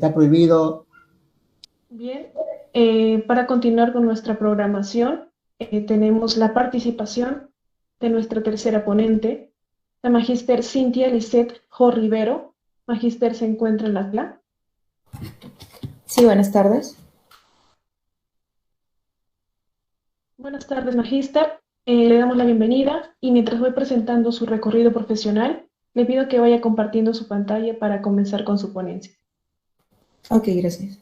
está prohibido. Bien, para continuar con nuestra programación, tenemos la participación de nuestra tercera ponente, la magíster Cintia Lisset Jo Rivero. Magíster, se encuentra en la sala. Sí, buenas tardes. Buenas tardes, magíster. Le damos la bienvenida y mientras voy presentando su recorrido profesional, le pido que vaya compartiendo su pantalla para comenzar con su ponencia. Ok, gracias.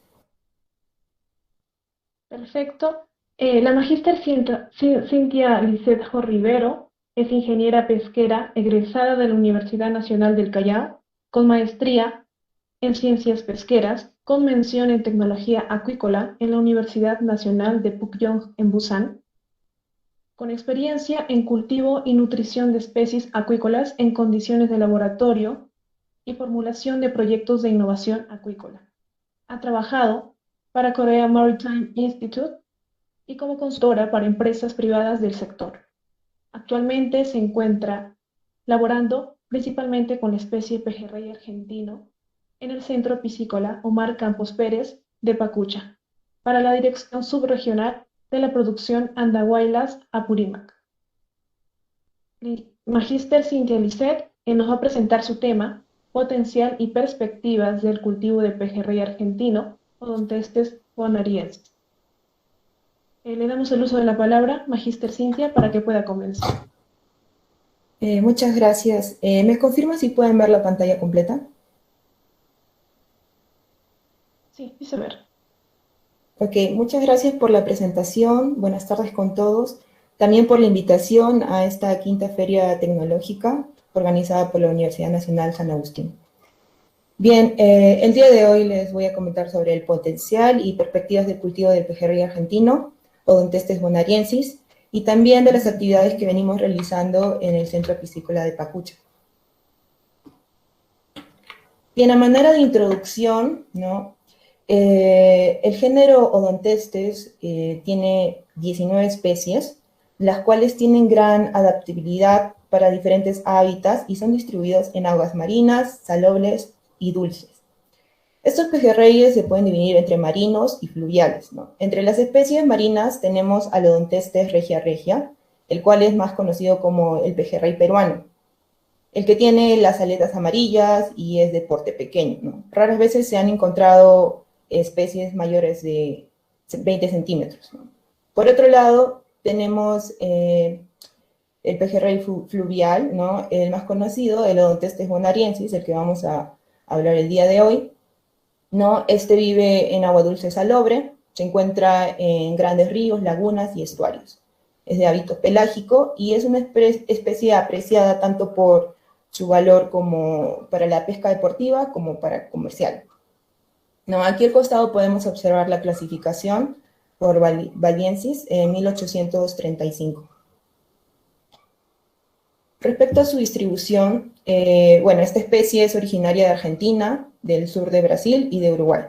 Perfecto. La magíster Cintia Lisset Jo Rivero es ingeniera pesquera egresada de la Universidad Nacional del Callao, con maestría en ciencias pesqueras, con mención en tecnología acuícola en la Universidad Nacional de Pukyong en Busan, con experiencia en cultivo y nutrición de especies acuícolas en condiciones de laboratorio y formulación de proyectos de innovación acuícola. Ha trabajado para Korea Maritime Institute y como consultora para empresas privadas del sector. Actualmente se encuentra laborando principalmente con la especie pejerrey argentino en el Centro Piscícola Omar Campos Pérez de Pacucha, para la Dirección Subregional de la Producción Andahuaylas Apurímac. Magíster Cintia Lisset nos va a presentar su tema, potencial y perspectivas del cultivo de pejerrey argentino, Odontestes bonariensis. Le damos el uso de la palabra, magíster Cintia, para que pueda comenzar. Muchas gracias. ¿Me confirma si pueden ver la pantalla completa? Sí, dice ver. Ok, muchas gracias por la presentación. Buenas tardes con todos. También por la invitación a esta quinta feria tecnológica organizada por la Universidad Nacional San Agustín. Bien, el día de hoy les voy a comentar sobre el potencial y perspectivas del cultivo del pejerrey argentino, Odontestes bonariensis, y también de las actividades que venimos realizando en el Centro Piscícola de Pacucha. Bien, a manera de introducción, ¿no? El género Odontestes tiene 19 especies, las cuales tienen gran adaptabilidad para diferentes hábitats y son distribuidos en aguas marinas, salobles y dulces. Estos pejerreyes se pueden dividir entre marinos y fluviales, ¿no? Entre las especies marinas tenemos al Odontestes regia regia, el cual es más conocido como el pejerrey peruano, el que tiene las aletas amarillas y es de porte pequeño, ¿no? Raras veces se han encontrado especies mayores de 20 centímetros, ¿no? Por otro lado, tenemos el pejerrey fluvial, ¿no? El más conocido, el Odontestes bonariensis, el que vamos a hablar el día de hoy, ¿no? Este vive en agua dulce salobre, se encuentra en grandes ríos, lagunas y estuarios. Es de hábito pelágico y es una especie apreciada tanto por su valor como para la pesca deportiva como para comercial. No, aquí al costado podemos observar la clasificación por Valiensis en 1835. Respecto a su distribución, bueno, esta especie es originaria de Argentina, del sur de Brasil y de Uruguay.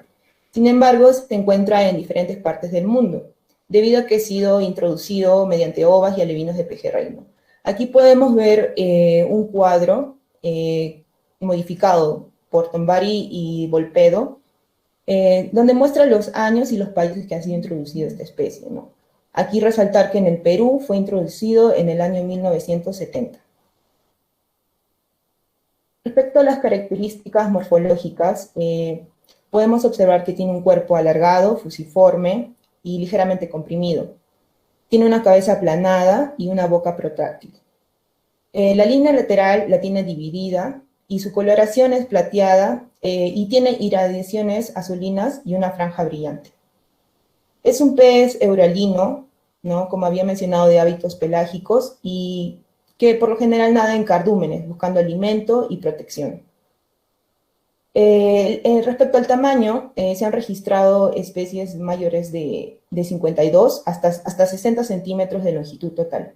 Sin embargo, se encuentra en diferentes partes del mundo, debido a que ha sido introducido mediante ovas y alevinos de pejerrey, ¿no? Aquí podemos ver un cuadro modificado por Tombari y Volpedo, donde muestra los años y los países que ha sido introducido esta especie, ¿no? Aquí resaltar que en el Perú fue introducido en el año 1970. Respecto a las características morfológicas, podemos observar que tiene un cuerpo alargado, fusiforme y ligeramente comprimido. Tiene una cabeza aplanada y una boca protráctil. La línea lateral la tiene dividida y su coloración es plateada y tiene irradiaciones azulinas y una franja brillante. Es un pez euralino, ¿no? Como había mencionado, de hábitos pelágicos y que por lo general nada en cardúmenes, buscando alimento y protección. Respecto al tamaño, se han registrado especies mayores de 52 hasta 60 centímetros de longitud total.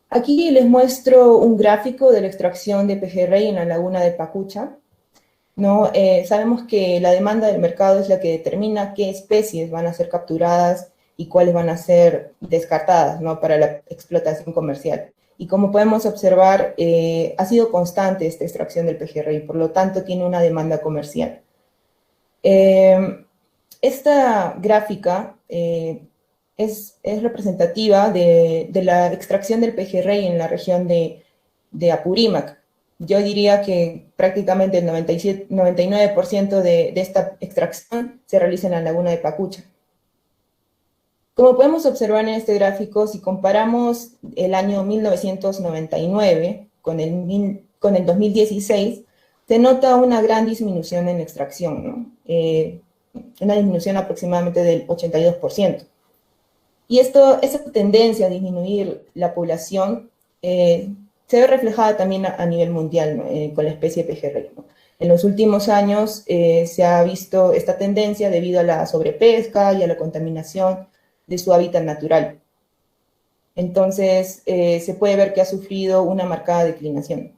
Aquí les muestro un gráfico de la extracción de pejerrey en la laguna de Pacucha, ¿no? Sabemos que la demanda del mercado es la que determina qué especies van a ser capturadas y cuáles van a ser descartadas, ¿no? Para la explotación comercial. Y como podemos observar, ha sido constante esta extracción del pejerrey, por lo tanto tiene una demanda comercial. Esta gráfica es representativa de la extracción del pejerrey en la región de Apurímac. Yo diría que prácticamente el 99% de esta extracción se realiza en la laguna de Pacucha. Como podemos observar en este gráfico, si comparamos el año 1999 con el 2016, se nota una gran disminución en la extracción, ¿no? Una disminución aproximadamente del 82%. Y esa tendencia a disminuir la población se ve reflejada también a nivel mundial, ¿no? Con la especie de pejerrey, ¿no? En los últimos años se ha visto esta tendencia debido a la sobrepesca y a la contaminación de su hábitat natural. Entonces, se puede ver que ha sufrido una marcada declinación.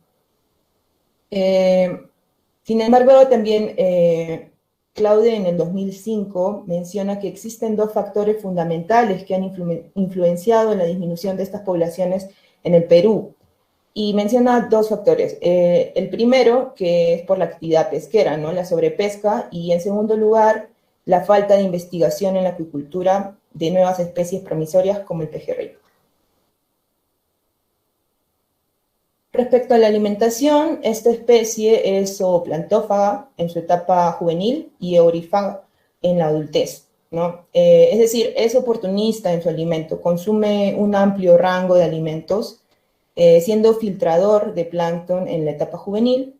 Sin embargo, también Claude en el 2005 menciona que existen dos factores fundamentales que han influenciado en la disminución de estas poblaciones en el Perú. Y menciona dos factores. El primero, que es por la actividad pesquera, ¿no? La sobrepesca, y en segundo lugar, la falta de investigación en la acuicultura de nuevas especies promisorias como el pejerrey. Respecto a la alimentación, esta especie es zooplantófaga en su etapa juvenil y eurífaga en la adultez, ¿no? Es decir, es oportunista en su alimento, consume un amplio rango de alimentos, siendo filtrador de plancton en la etapa juvenil,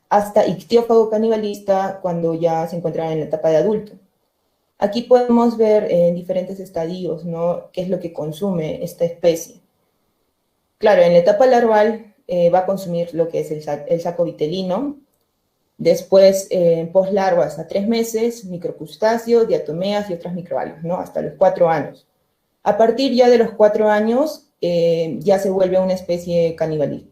hasta ictiófago canibalista cuando ya se encuentra en la etapa de adulto. Aquí podemos ver en diferentes estadios, ¿no?, qué es lo que consume esta especie. Claro, en la etapa larval va a consumir lo que es el saco vitelino. Después, postlarvas a 3 meses, microcrustáceos, diatomeas y otras microalgas, ¿no? Hasta los 4 años. A partir ya de los 4 años, ya se vuelve una especie caníbal.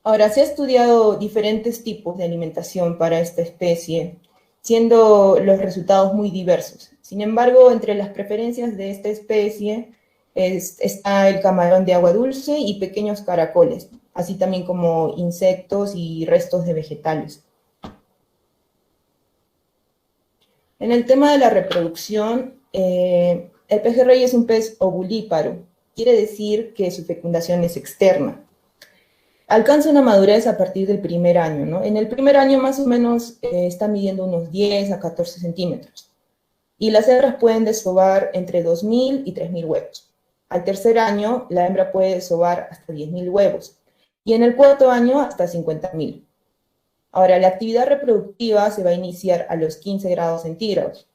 Ahora, se ha estudiado diferentes tipos de alimentación para esta especie, siendo los resultados muy diversos. Sin embargo, entre las preferencias de esta especie está el camarón de agua dulce y pequeños caracoles, así también como insectos y restos de vegetales. En el tema de la reproducción, el pejerrey es un pez ovulíparo, quiere decir que su fecundación es externa. Alcanza una madurez a partir del primer año, ¿no? En el primer año más o menos está midiendo unos 10 a 14 centímetros. Y las hembras pueden desovar entre 2.000 y 3.000 huevos. Al tercer año, la hembra puede desovar hasta 10.000 huevos. Y en el cuarto año, hasta 50.000. Ahora, la actividad reproductiva se va a iniciar a los 15 grados centígrados.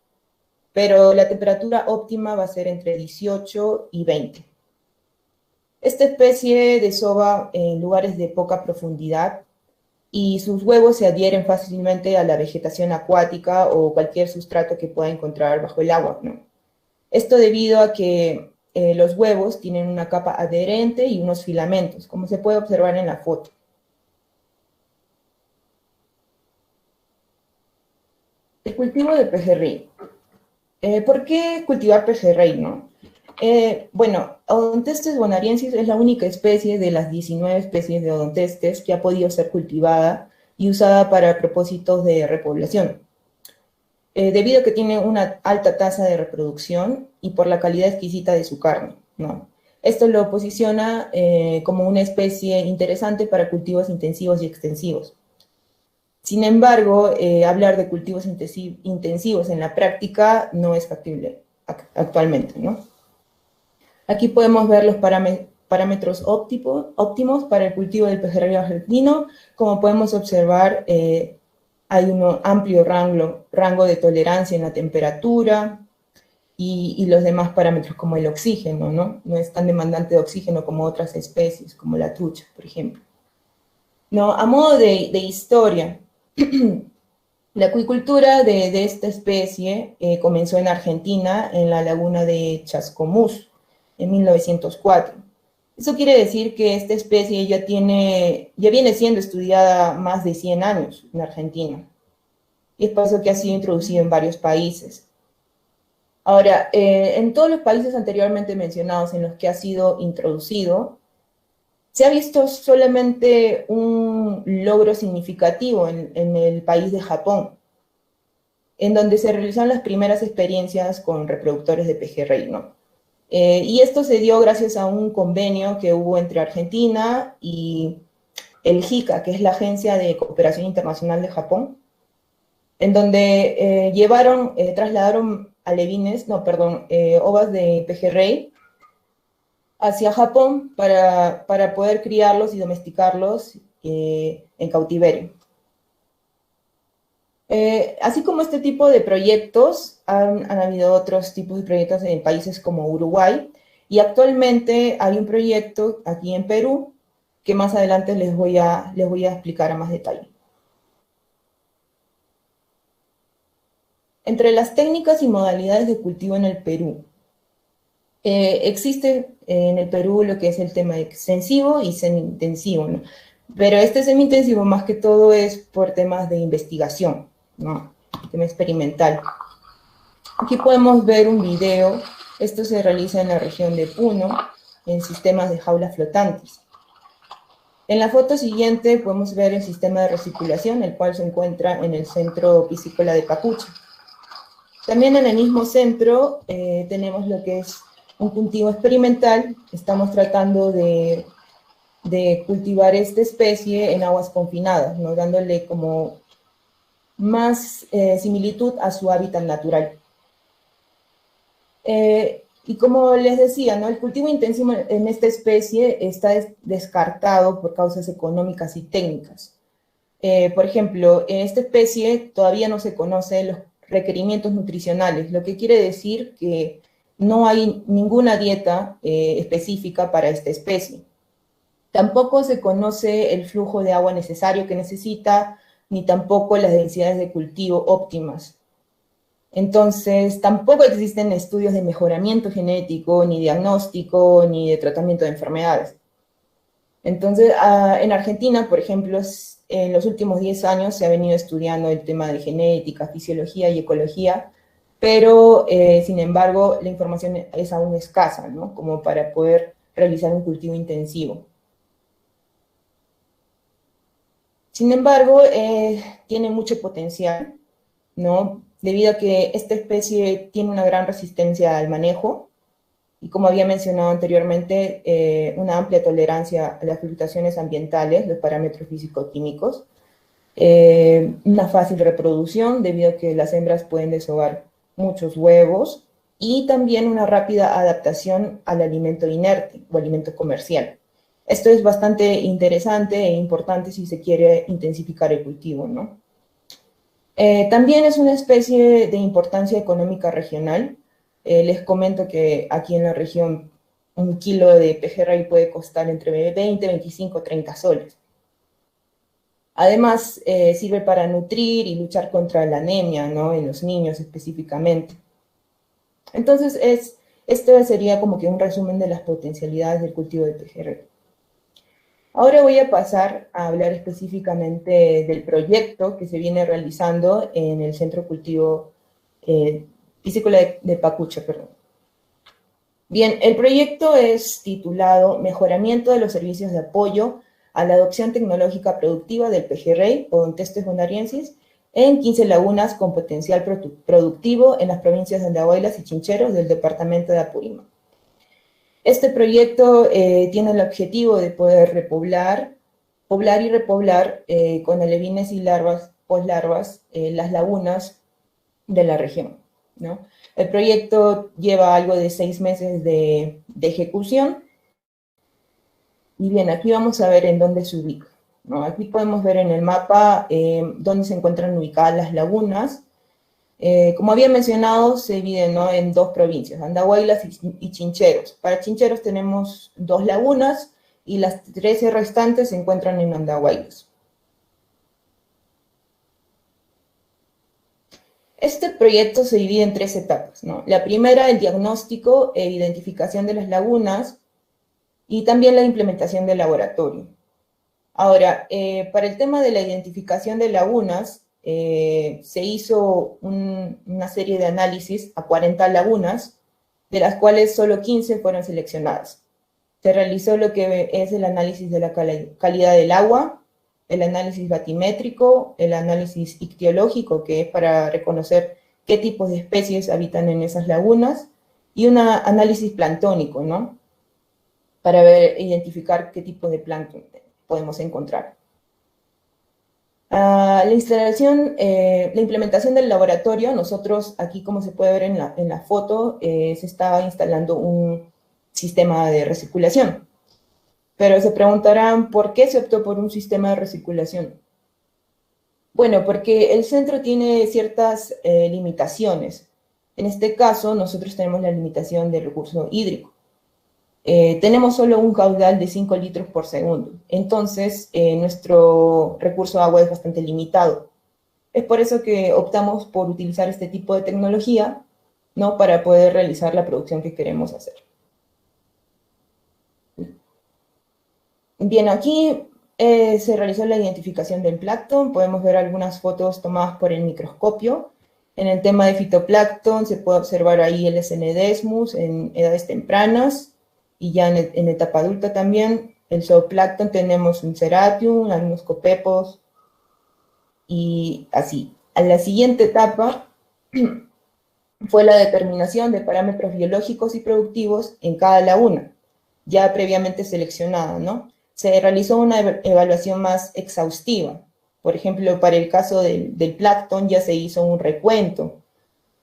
Pero la temperatura óptima va a ser entre 18 y 20. Esta especie desova en lugares de poca profundidad y sus huevos se adhieren fácilmente a la vegetación acuática o cualquier sustrato que pueda encontrar bajo el agua, ¿no? Esto debido a que los huevos tienen una capa adherente y unos filamentos, como se puede observar en la foto. El cultivo de pejerrey. ¿Por qué cultivar pejerrey, no? Bueno, Odontestes bonariensis es la única especie de las 19 especies de odontestes que ha podido ser cultivada y usada para propósitos de repoblación, debido a que tiene una alta tasa de reproducción y por la calidad exquisita de su carne, ¿no? Esto lo posiciona como una especie interesante para cultivos intensivos y extensivos. Sin embargo, hablar de cultivos intensivos en la práctica no es factible actualmente, ¿no? Aquí podemos ver los parámetros óptimos para el cultivo del pejerrey argentino. Como podemos observar, hay un amplio rango de tolerancia en la temperatura y los demás parámetros como el oxígeno, ¿no? No es tan demandante de oxígeno como otras especies, como la trucha, por ejemplo. No, a modo de historia, la acuicultura de esta especie comenzó en Argentina, en la laguna de Chascomús, en 1904. Eso quiere decir que esta especie ya viene siendo estudiada más de 100 años en Argentina. Y es por eso que ha sido introducido en varios países. Ahora, en todos los países anteriormente mencionados en los que ha sido introducido, se ha visto solamente un logro significativo en el país de Japón, en donde se realizaron las primeras experiencias con reproductores de pejerrey, ¿no? Y esto se dio gracias a un convenio que hubo entre Argentina y el JICA, que es la Agencia de Cooperación Internacional de Japón, en donde trasladaron alevines, no, perdón, ovas de pejerrey hacia Japón para poder criarlos y domesticarlos en cautiverio. Así como este tipo de proyectos, han habido otros tipos de proyectos en países como Uruguay, y actualmente hay un proyecto aquí en Perú que más adelante les voy a explicar a más detalle. Entre las técnicas y modalidades de cultivo en el Perú, existe en el Perú lo que es el tema extensivo y semi-intensivo, ¿no? Pero este semi-intensivo más que todo es por temas de investigación, ¿no? Tema experimental. Aquí podemos ver un video. Esto se realiza en la región de Puno, en sistemas de jaulas flotantes. En la foto siguiente podemos ver el sistema de recirculación, el cual se encuentra en el centro piscícola de Pacucha. También en el mismo centro tenemos lo que es un cultivo experimental. Estamos tratando de cultivar esta especie en aguas confinadas, ¿no? Dándole como más similitud a su hábitat natural. Y como les decía, ¿no? El cultivo intensivo en esta especie está descartado por causas económicas y técnicas. Por ejemplo, en esta especie todavía no se conocen los requerimientos nutricionales, lo que quiere decir que no hay ninguna dieta específica para esta especie. Tampoco se conoce el flujo de agua necesario que necesita, ni tampoco las densidades de cultivo óptimas. Entonces, tampoco existen estudios de mejoramiento genético, ni diagnóstico, ni de tratamiento de enfermedades. Entonces, en Argentina, por ejemplo, en los últimos 10 años se ha venido estudiando el tema de genética, fisiología y ecología, pero, sin embargo, la información es aún escasa, ¿no? Como para poder realizar un cultivo intensivo. Sin embargo, tiene mucho potencial, ¿no? Debido a que esta especie tiene una gran resistencia al manejo y, como había mencionado anteriormente, una amplia tolerancia a las fluctuaciones ambientales, los parámetros físico-químicos, una fácil reproducción debido a que las hembras pueden desovar muchos huevos, y también una rápida adaptación al alimento inerte o alimento comercial. Esto es bastante interesante e importante si se quiere intensificar el cultivo, ¿no? También es una especie de importancia económica regional. Les comento que aquí en la región un kilo de pejerrey puede costar entre 20, 25, 30 soles. Además, sirve para nutrir y luchar contra la anemia, ¿no? En los niños específicamente. Entonces, esto sería como que un resumen de las potencialidades del cultivo de pejerrey. Ahora voy a pasar a hablar específicamente del proyecto que se viene realizando en el Centro Cultivo Piscícola de Pacucha, perdón. Bien, el proyecto es titulado Mejoramiento de los servicios de apoyo a la adopción tecnológica productiva del pejerrey, Odontestes bonariensis, en 15 lagunas con potencial productivo en las provincias de Andahuaylas y Chincheros del departamento de Apurímac. Este proyecto tiene el objetivo de poder poblar y repoblar con alevines y larvas, poslarvas, las lagunas de la región, ¿no? El proyecto lleva algo de 6 meses de ejecución. Y bien, aquí vamos a ver en dónde se ubica, ¿no? Aquí podemos ver en el mapa dónde se encuentran ubicadas las lagunas. Como había mencionado, se dividen, ¿no?, en 2 provincias, Andahuaylas y Chincheros. Para Chincheros tenemos 2 lagunas y las 13 restantes se encuentran en Andahuaylas. Este proyecto se divide en 3 etapas, ¿no? La primera, el diagnóstico e identificación de las lagunas, y también la implementación del laboratorio. Ahora, para el tema de la identificación de lagunas, se hizo una serie de análisis a 40 lagunas, de las cuales solo 15 fueron seleccionadas. Se realizó lo que es el análisis de la calidad del agua, el análisis batimétrico, el análisis ictiológico, que es para reconocer qué tipos de especies habitan en esas lagunas, y un análisis planctónico, ¿no? Para identificar qué tipo de plancton podemos encontrar. La implementación del laboratorio, nosotros aquí, como se puede ver en la foto, se está instalando un sistema de recirculación. Pero se preguntarán, ¿por qué se optó por un sistema de recirculación? Bueno, porque el centro tiene ciertas limitaciones. En este caso, nosotros tenemos la limitación del recurso hídrico. Tenemos solo un caudal de 5 litros por segundo. Entonces, nuestro recurso de agua es bastante limitado. Es por eso que optamos por utilizar este tipo de tecnología, ¿no? Para poder realizar la producción que queremos hacer. Bien, aquí se realizó la identificación del plancton. Podemos ver algunas fotos tomadas por el microscopio. En el tema de fitoplancton se puede observar ahí el SN-desmus en edades tempranas, y ya en etapa adulta también. El zooplancton tenemos un ceratium, algunos copepos, y así. A la siguiente etapa fue la determinación de parámetros biológicos y productivos en cada laguna, ya previamente seleccionada, ¿no? Se realizó una evaluación más exhaustiva. Por ejemplo, para el caso del plancton ya se hizo un recuento.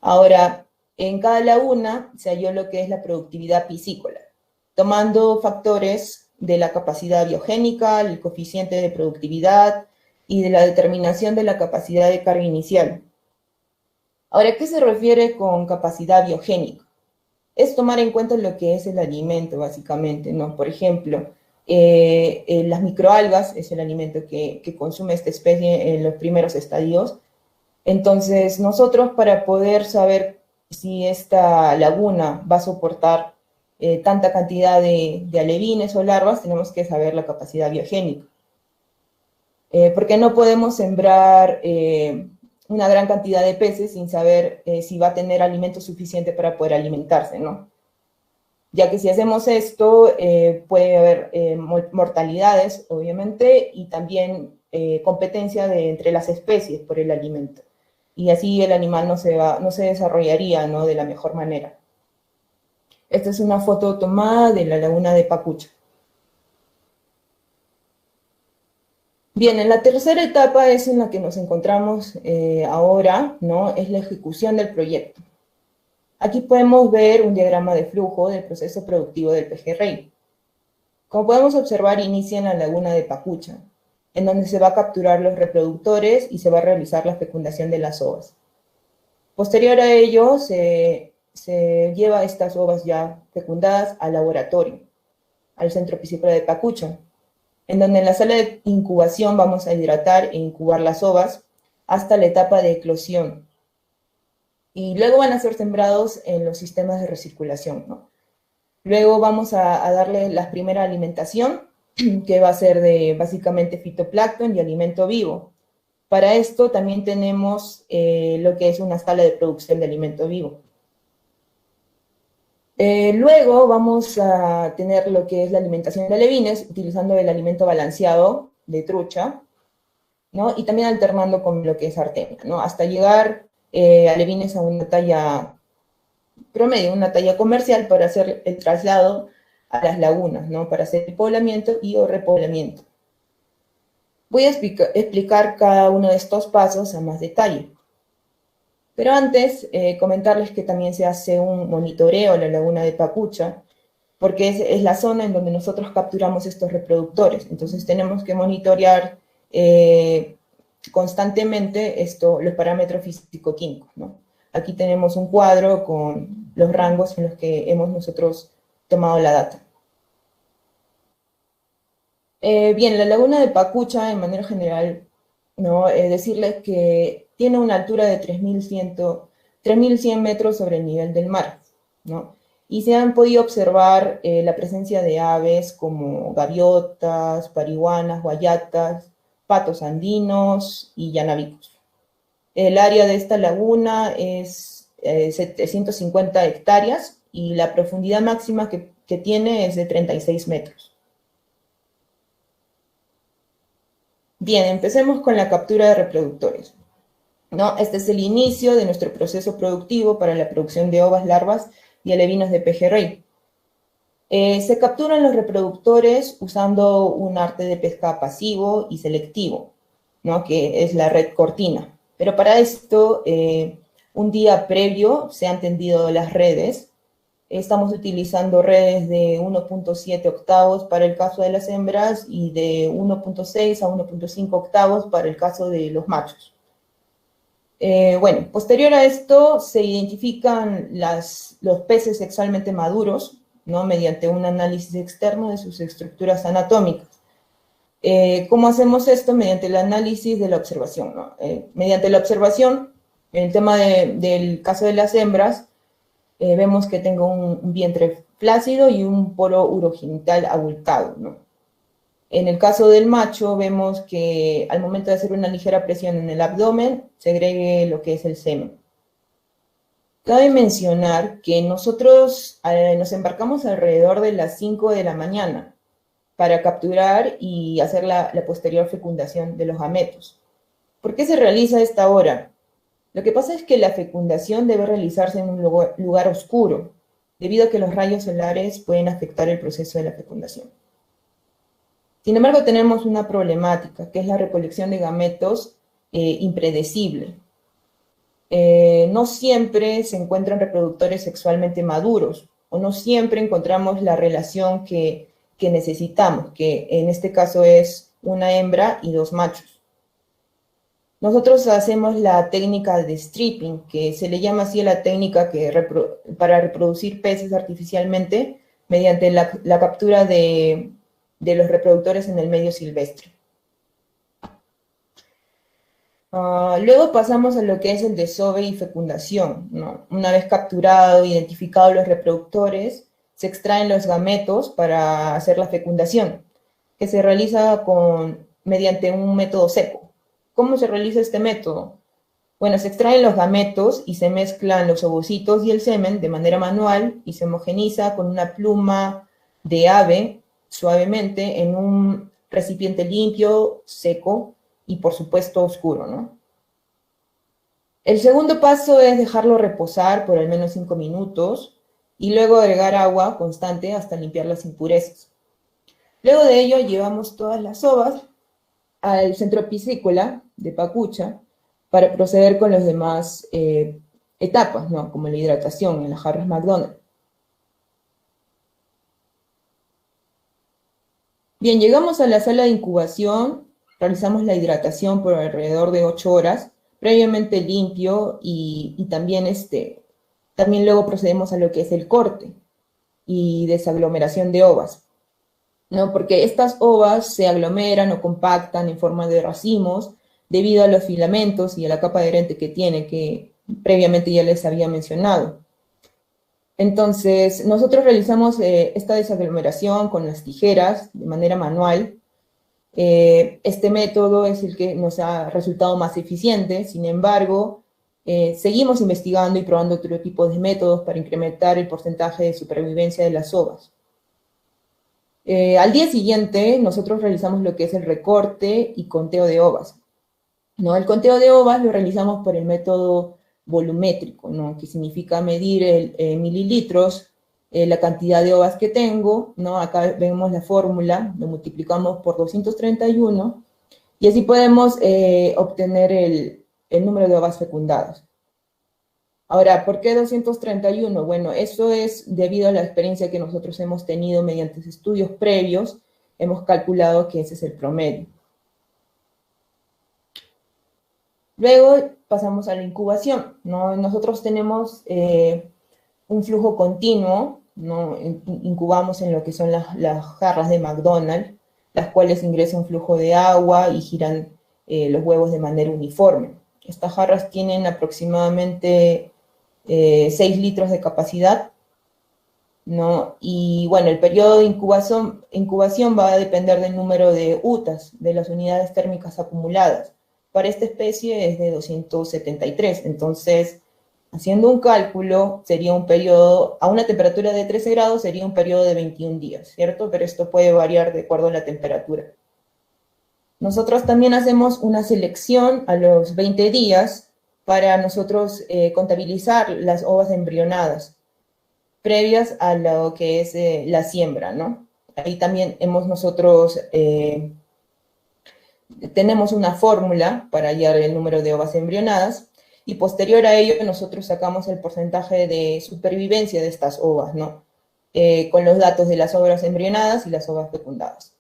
Ahora, en cada laguna se halló lo que es la productividad piscícola, tomando factores de la capacidad biogénica, el coeficiente de productividad y de la determinación de la capacidad de carga inicial. Ahora, ¿qué se refiere con capacidad biogénica? Es tomar en cuenta lo que es el alimento, básicamente, ¿no? Por ejemplo, las microalgas es el alimento que consume esta especie en los primeros estadios. Entonces, nosotros, para poder saber si esta laguna va a soportar tanta cantidad de alevines o larvas, tenemos que saber la capacidad biogénica. Porque no podemos sembrar una gran cantidad de peces sin saber si va a tener alimento suficiente para poder alimentarse, ¿no? Ya que si hacemos esto, puede haber mortalidades, obviamente, y también competencia entre las especies por el alimento. Y así el animal no se desarrollaría, ¿no?, de la mejor manera. Esta es una foto tomada de la laguna de Pacucha. Bien, en la tercera etapa es en la que nos encontramos ahora, ¿no? Es la ejecución del proyecto. Aquí podemos ver un diagrama de flujo del proceso productivo del pejerrey. Como podemos observar, inicia en la laguna de Pacucha, en donde se va a capturar los reproductores y se va a realizar la fecundación de las ovas. Posterior a ello, se lleva estas ovas ya fecundadas al laboratorio, al centro piscícola de Pacucha, en donde en la sala de incubación vamos a hidratar e incubar las ovas hasta la etapa de eclosión. Y luego van a ser sembrados en los sistemas de recirculación, ¿no? Luego vamos a darle la primera alimentación, que va a ser de básicamente fitoplancton y alimento vivo. Para esto también tenemos lo que es una sala de producción de alimento vivo. Luego vamos a tener lo que es la alimentación de alevines, utilizando el alimento balanceado de trucha, ¿no? Y también alternando con lo que es artemia, ¿no? Hasta llegar alevines a una talla promedio, una talla comercial, para hacer el traslado a las lagunas, ¿no? Para hacer el poblamiento y o repoblamiento. Voy a explicar cada uno de estos pasos a más detalle. Pero antes, comentarles que también se hace un monitoreo a la laguna de Pacucha, porque es la zona en donde nosotros capturamos estos reproductores. Entonces tenemos que monitorear constantemente los parámetros físico-químicos, ¿no? Aquí tenemos un cuadro con los rangos en los que hemos nosotros tomado la data. Bien, la laguna de Pacucha, en manera general, ¿no? Decirles que tiene una altura de 3.100 metros sobre el nivel del mar, ¿no? Y se han podido observar la presencia de aves como gaviotas, parihuanas, guayatas, patos andinos y llanabicos. El área de esta laguna es 750 hectáreas y la profundidad máxima que tiene es de 36 metros. Bien, empecemos con la captura de reproductores, ¿no? Este es el inicio de nuestro proceso productivo para la producción de ovas, larvas y alevinos de pejerrey. Se capturan los reproductores usando un arte de pesca pasivo y selectivo, ¿no? Que es la red cortina. Pero para esto, un día previo se han tendido las redes. Estamos utilizando redes de 1.7 octavos para el caso de las hembras y de 1.6 a 1.5 octavos para el caso de los machos. Bueno, posterior a esto se identifican los peces sexualmente maduros, ¿no? Mediante un análisis externo de sus estructuras anatómicas. ¿Cómo hacemos esto? Mediante el análisis de la observación, ¿no? Mediante la observación, en el tema del caso de las hembras, vemos que tengo un vientre flácido y un poro urogenital abultado, ¿no? En el caso del macho, vemos que al momento de hacer una ligera presión en el abdomen, segregue lo que es el semen. Cabe mencionar que nosotros nos embarcamos alrededor de las 5 de la mañana para capturar y hacer la posterior fecundación de los gametos. ¿Por qué se realiza a esta hora? Lo que pasa es que la fecundación debe realizarse en un lugar oscuro, debido a que los rayos solares pueden afectar el proceso de la fecundación. Sin embargo, tenemos una problemática, que es la recolección de gametos impredecible. No siempre se encuentran reproductores sexualmente maduros, o no siempre encontramos la relación que necesitamos, que en este caso es una hembra y 2 machos. Nosotros hacemos la técnica de stripping, que se le llama así a la técnica para reproducir peces artificialmente mediante la captura de los reproductores en el medio silvestre. Luego pasamos a lo que es el desove y fecundación, ¿no? Una vez capturado, identificado los reproductores, se extraen los gametos para hacer la fecundación, que se realiza mediante un método seco. ¿Cómo se realiza este método? Bueno, se extraen los gametos y se mezclan los ovocitos y el semen de manera manual y se homogeniza con una pluma de ave suavemente en un recipiente limpio, seco y por supuesto oscuro, ¿no? El segundo paso es dejarlo reposar por al menos 5 minutos y luego agregar agua constante hasta limpiar las impurezas. Luego de ello llevamos todas las ovas al centro piscícola de Pacucha para proceder con las demás etapas, ¿no? Como la hidratación en las jarras McDonald. Bien, llegamos a la sala de incubación, realizamos la hidratación por alrededor de 8 horas, previamente limpio y también luego procedemos a lo que es el corte y desaglomeración de ovas, ¿no? Porque estas ovas se aglomeran o compactan en forma de racimos debido a los filamentos y a la capa adherente que tiene, que previamente ya les había mencionado. Entonces, nosotros realizamos esta desaglomeración con las tijeras de manera manual. Este método es el que nos ha resultado más eficiente, sin embargo, seguimos investigando y probando otro tipo de métodos para incrementar el porcentaje de supervivencia de las ovas. Al día siguiente, nosotros realizamos lo que es el recorte y conteo de ovas, ¿no? El conteo de ovas lo realizamos por el método volumétrico, ¿no? Que significa medir mililitros, la cantidad de ovas que tengo, ¿no? Acá vemos la fórmula, lo multiplicamos por 231, y así podemos obtener el número de ovas fecundadas. Ahora, ¿por qué 231? Bueno, eso es debido a la experiencia que nosotros hemos tenido mediante estudios previos, hemos calculado que ese es el promedio. Luego pasamos a la incubación, ¿no? Nosotros tenemos un flujo continuo, ¿no? Incubamos en lo que son las jarras de McDonald, las cuales ingresan un flujo de agua y giran los huevos de manera uniforme. Estas jarras tienen aproximadamente 6 litros de capacidad, ¿no? Y bueno, el periodo de incubación va a depender del número de UTAs, de las unidades térmicas acumuladas, para esta especie es de 273. Entonces, haciendo un cálculo, sería un periodo, a una temperatura de 13 grados, sería un periodo de 21 días, ¿cierto? Pero esto puede variar de acuerdo a la temperatura. Nosotros también hacemos una selección a los 20 días para nosotros contabilizar las ovas embrionadas previas a lo que es la siembra, ¿no? Ahí también nosotros tenemos una fórmula para hallar el número de ovas embrionadas y posterior a ello nosotros sacamos el porcentaje de supervivencia de estas ovas, ¿no? Con los datos de las ovas embrionadas y las ovas fecundadas.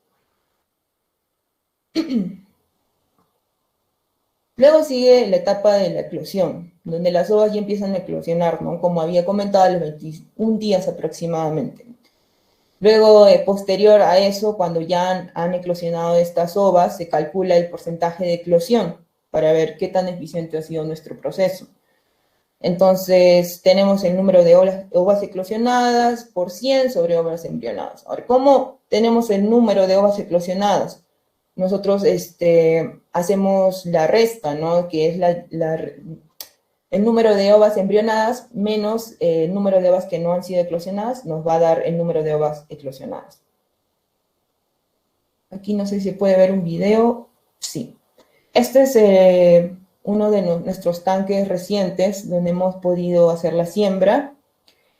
Luego sigue la etapa de la eclosión, donde las ovas ya empiezan a eclosionar, ¿no? Como había comentado, a los 21 días aproximadamente. Luego, posterior a eso, cuando ya han eclosionado estas ovas, se calcula el porcentaje de eclosión para ver qué tan eficiente ha sido nuestro proceso. Entonces, tenemos el número de ovas eclosionadas por 100 sobre ovas embrionadas. Ahora, ¿cómo tenemos el número de ovas eclosionadas? Nosotros hacemos la resta, ¿no? Que es el número de ovas embrionadas menos el número de ovas que no han sido eclosionadas, nos va a dar el número de ovas eclosionadas. Aquí no sé si puede ver un video. Sí. Este es uno de nuestros tanques recientes donde hemos podido hacer la siembra.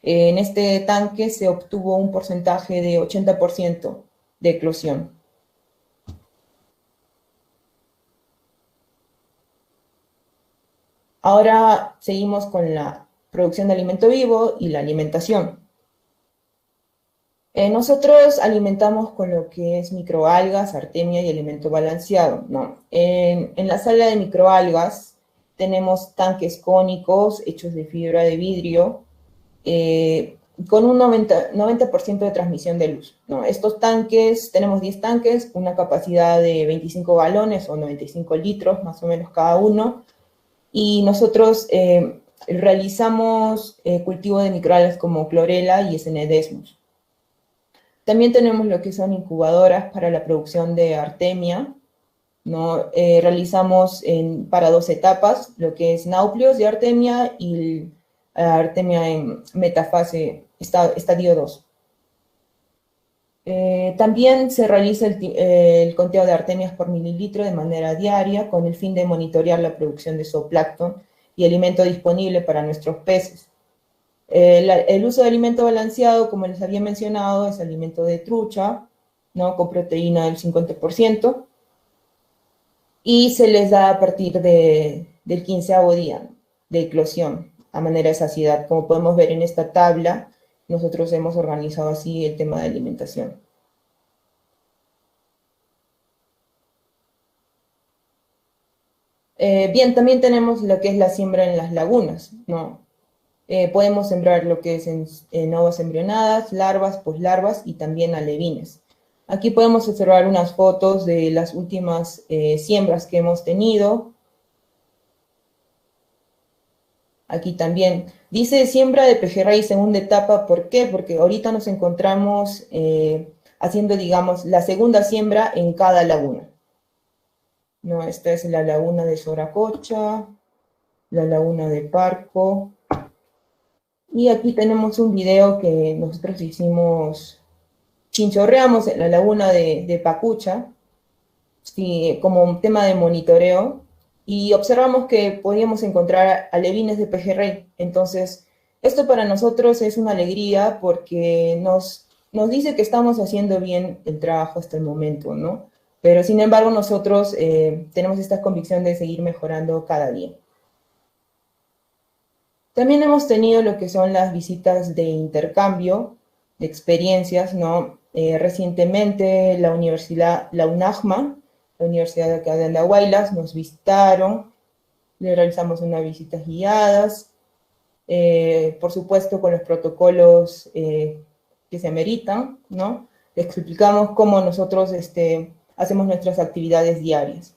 En este tanque se obtuvo un porcentaje de 80% de eclosión. Ahora seguimos con la producción de alimento vivo y la alimentación. Nosotros alimentamos con lo que es microalgas, artemia y alimento balanceado, ¿no? En la sala de microalgas tenemos tanques cónicos hechos de fibra de vidrio con un 90% de transmisión de luz, ¿no? Estos tanques, tenemos 10 tanques, una capacidad de 25 galones o 95 litros más o menos cada uno, y nosotros realizamos cultivo de microalgas como clorela y Snedesmus. También tenemos lo que son incubadoras para la producción de artemia, ¿no? Realizamos para 2 etapas, lo que es náuplios de artemia y artemia en metafase, estadio 2. También se realiza el conteo de artemias por mililitro de manera diaria con el fin de monitorear la producción de zooplancton y alimento disponible para nuestros peces. El uso de alimento balanceado, como les había mencionado, es alimento de trucha, ¿no? Con proteína del 50%, y se les da a partir del 15º día de eclosión, a manera de saciedad. Como podemos ver en esta tabla, nosotros hemos organizado así el tema de alimentación. Bien, también tenemos lo que es la siembra en las lagunas, ¿no? Podemos sembrar lo que es en ovas embrionadas, larvas, poslarvas y también alevines. Aquí podemos observar unas fotos de las últimas siembras que hemos tenido. Aquí también dice siembra de pejerrey segunda etapa. ¿Por qué? Porque ahorita nos encontramos haciendo, digamos, la segunda siembra en cada laguna. No, esta es la laguna de Soracocha, la laguna de Parco. Y aquí tenemos un video que nosotros hicimos, chinchorreamos en la laguna de Pacucha, sí, como un tema de monitoreo, y observamos que podíamos encontrar alevines de pejerrey. Entonces, esto para nosotros es una alegría porque nos dice que estamos haciendo bien el trabajo hasta el momento, ¿no? Pero sin embargo nosotros tenemos esta convicción de seguir mejorando cada día. También hemos tenido lo que son las visitas de intercambio de experiencias, ¿no? Recientemente la universidad, la UNAJMA, la Universidad de acá de Andahuaylas, nos visitaron, le realizamos unas visitas guiadas, por supuesto con los protocolos que se ameritan, ¿no? Les explicamos cómo nosotros hacemos nuestras actividades diarias.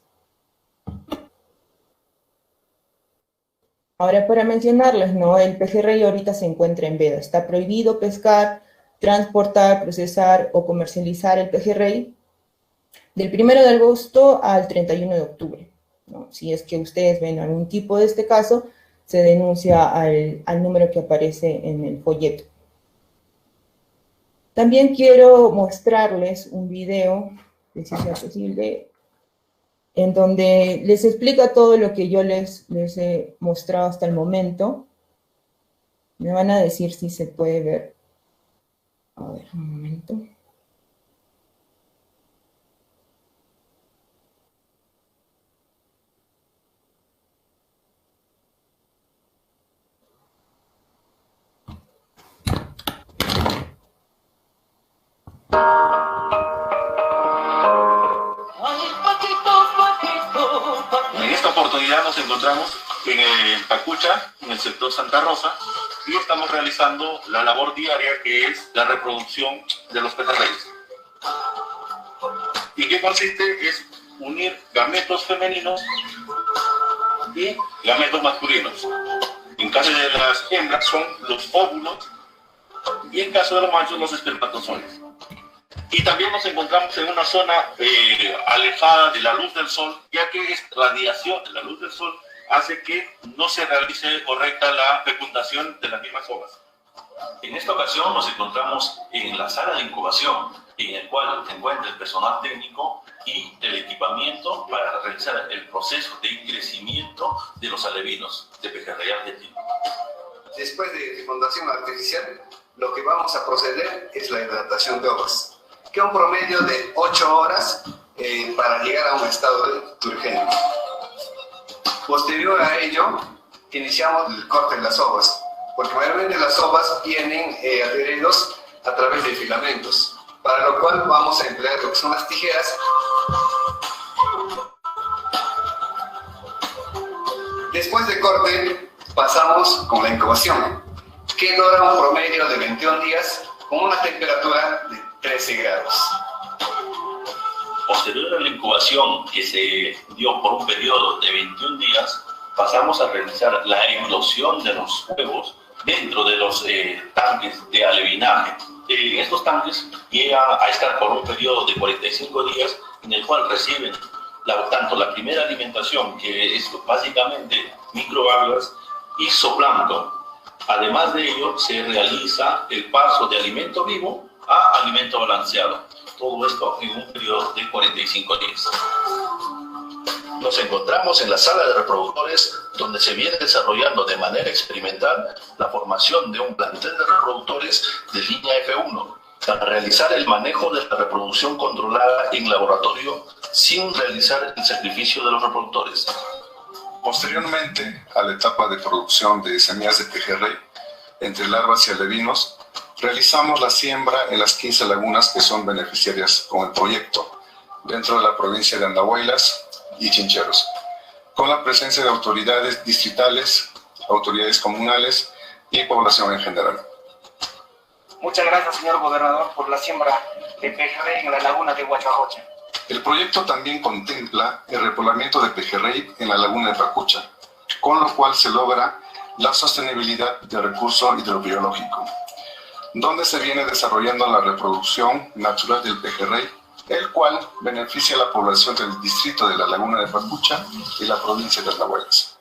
Ahora, para mencionarles, ¿no? El pejerrey ahorita se encuentra en veda. Está prohibido pescar, transportar, procesar o comercializar el pejerrey del 1 de agosto al 31 de octubre. ¿no? Si es que ustedes ven algún tipo de este caso, se denuncia al número que aparece en el folleto. También quiero mostrarles un video, si sea posible, en donde les explica todo lo que yo les he mostrado hasta el momento. Me van a decir si se puede ver. A ver, un momento. En esta oportunidad nos encontramos en Pacucha, en el sector Santa Rosa, y estamos realizando la labor diaria que es la reproducción de los pejerreyes. ¿Y qué consiste? Es unir gametos femeninos y gametos masculinos. En caso de las hembras son los óvulos y en caso de los machos los espermatozoides. Y también nos encontramos en una zona alejada de la luz del sol, ya que esta radiación de la luz del sol hace que no se realice correcta la fecundación de las mismas hojas. En esta ocasión nos encontramos en la sala de incubación, en el cual se encuentra el personal técnico y el equipamiento para realizar el proceso de crecimiento de los alevinos de pejerrey argentino. Después de fecundación artificial, lo que vamos a proceder es la hidratación de hojas, que es un promedio de 8 horas para llegar a un estado de turgénico. Posterior a ello, iniciamos el corte de las hojas, porque mayormente las hojas tienen adheridos a través de filamentos, para lo cual vamos a emplear lo que son las tijeras. Después de corte, pasamos con la incubación, que dura un promedio de 21 días con una temperatura de 13 grados. Posterior a la incubación, que se dio por un periodo de 21 días, pasamos a realizar la eclosión de los huevos dentro de los tanques de alevinaje. Estos tanques llegan a estar por un periodo de 45 días, en el cual reciben tanto la primera alimentación, que es básicamente microalgas y zooplancton. Además de ello, se realiza el paso de alimento vivo a alimento balanceado. Todo esto en un periodo de 45 días. Nos encontramos en la sala de reproductores, donde se viene desarrollando de manera experimental la formación de un plantel de reproductores de línea F1 para realizar el manejo de la reproducción controlada en laboratorio sin realizar el sacrificio de los reproductores. Posteriormente a la etapa de producción de semillas de pejerrey entre larvas y alevinos, realizamos la siembra en las 15 lagunas que son beneficiarias con el proyecto, dentro de la provincia de Andahuaylas y Chincheros, con la presencia de autoridades distritales, autoridades comunales y población en general. Muchas gracias, señor gobernador, por la siembra de pejerrey en la laguna de Huachajocha. El proyecto también contempla el repoblamiento de pejerrey en la laguna de Pacucha, con lo cual se logra la sostenibilidad del recurso hidrobiológico, donde se viene desarrollando la reproducción natural del pejerrey, el cual beneficia a la población del distrito de la laguna de Pacucha y la provincia de Andahuaylas.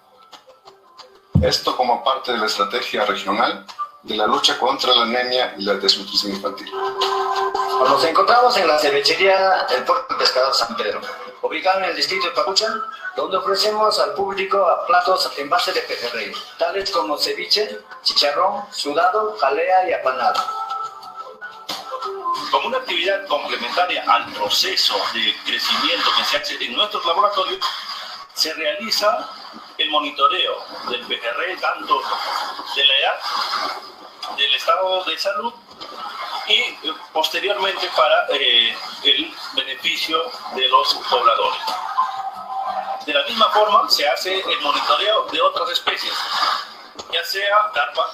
Esto como parte de la estrategia regional de la lucha contra la anemia y la desnutrición infantil. Nos encontramos en la cevichería del Puerto del Pescador San Pedro, ubicado en el distrito de Pacucha, donde ofrecemos al público platos en base de pejerrey, tales como ceviche, chicharrón, sudado, jalea y apanado. Como una actividad complementaria al proceso de crecimiento que se hace en nuestros laboratorios, se realiza el monitoreo del pejerrey, tanto de la edad, del estado de salud y posteriormente para el beneficio de los pobladores. De la misma forma se hace el monitoreo de otras especies, ya sea carpa,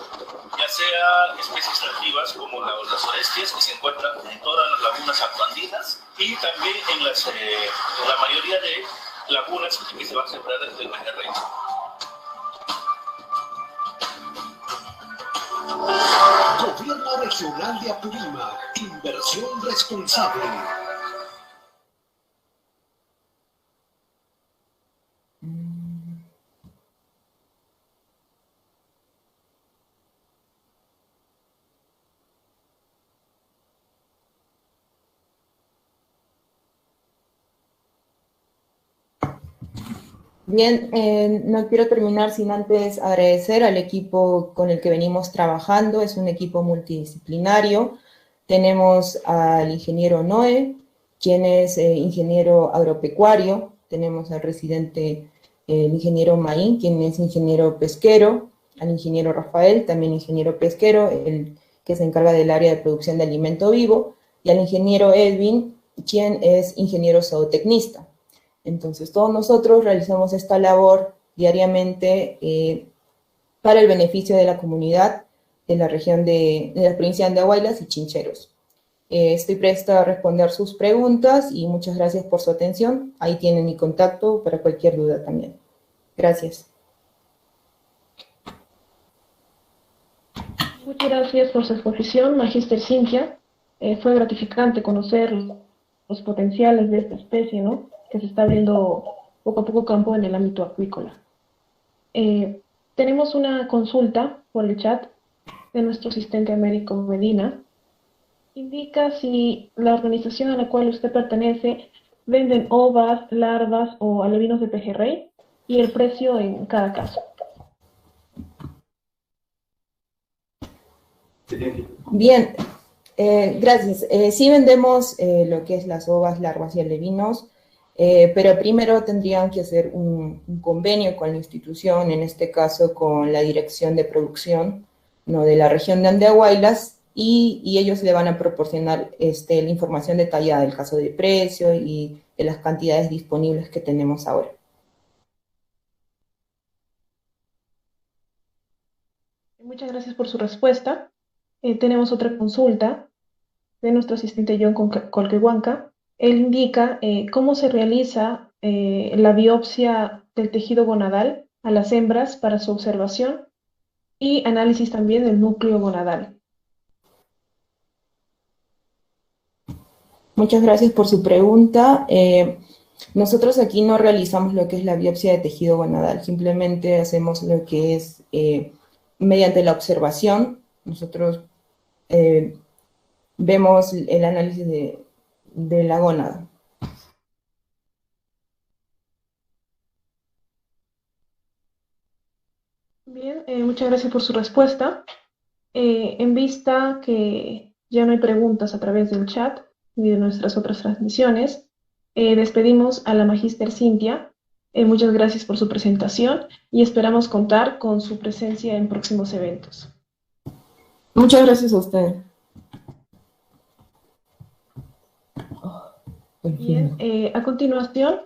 ya sea especies nativas como las orestias, que se encuentran en todas las lagunas afroandinas y también en la mayoría de lagunas que se van a sembrar desde el pejerrey. Gobierno Regional de Apurímac, inversión responsable. Bien, no quiero terminar sin antes agradecer al equipo con el que venimos trabajando. Es un equipo multidisciplinario. Tenemos al ingeniero Noé, quien es ingeniero agropecuario. Tenemos al residente, el ingeniero Maín, quien es ingeniero pesquero. Al ingeniero Rafael, también ingeniero pesquero, el que se encarga del área de producción de alimento vivo. Y al ingeniero Edwin, quien es ingeniero zootecnista. Entonces, todos nosotros realizamos esta labor diariamente para el beneficio de la comunidad de la región de la provincia de Andahuaylas y Chincheros. Estoy presta a responder sus preguntas y muchas gracias por su atención. Ahí tienen mi contacto para cualquier duda también. Gracias. Muchas gracias por su exposición, Magíster Cintia. Fue gratificante conocer los potenciales de esta especie, ¿no?, que se está abriendo poco a poco campo en el ámbito acuícola. Tenemos una consulta por el chat de nuestro asistente Américo Medina. Indica si la organización a la cual usted pertenece venden ovas, larvas o alevinos de pejerrey y el precio en cada caso. Bien, gracias. Sí vendemos lo que es las ovas, larvas y alevinos. Pero primero tendrían que hacer un convenio con la institución, en este caso con la Dirección de Producción, ¿no?, de la región de Andahuaylas, y ellos le van a proporcionar la información detallada del caso de precio y de las cantidades disponibles que tenemos ahora. Muchas gracias por su respuesta. Tenemos otra consulta de nuestro asistente John Colquehuanca. Él indica cómo se realiza la biopsia del tejido gonadal a las hembras para su observación y análisis también del núcleo gonadal. Muchas gracias por su pregunta. Nosotros aquí no realizamos lo que es la biopsia de tejido gonadal, simplemente hacemos lo que es mediante la observación. Nosotros vemos el análisis de la gónada. Bien, muchas gracias por su respuesta. En vista que ya no hay preguntas a través del chat ni de nuestras otras transmisiones, despedimos a la Magíster Cintia. Muchas gracias por su presentación y esperamos contar con su presencia en próximos eventos. Muchas gracias a usted. Bien, a continuación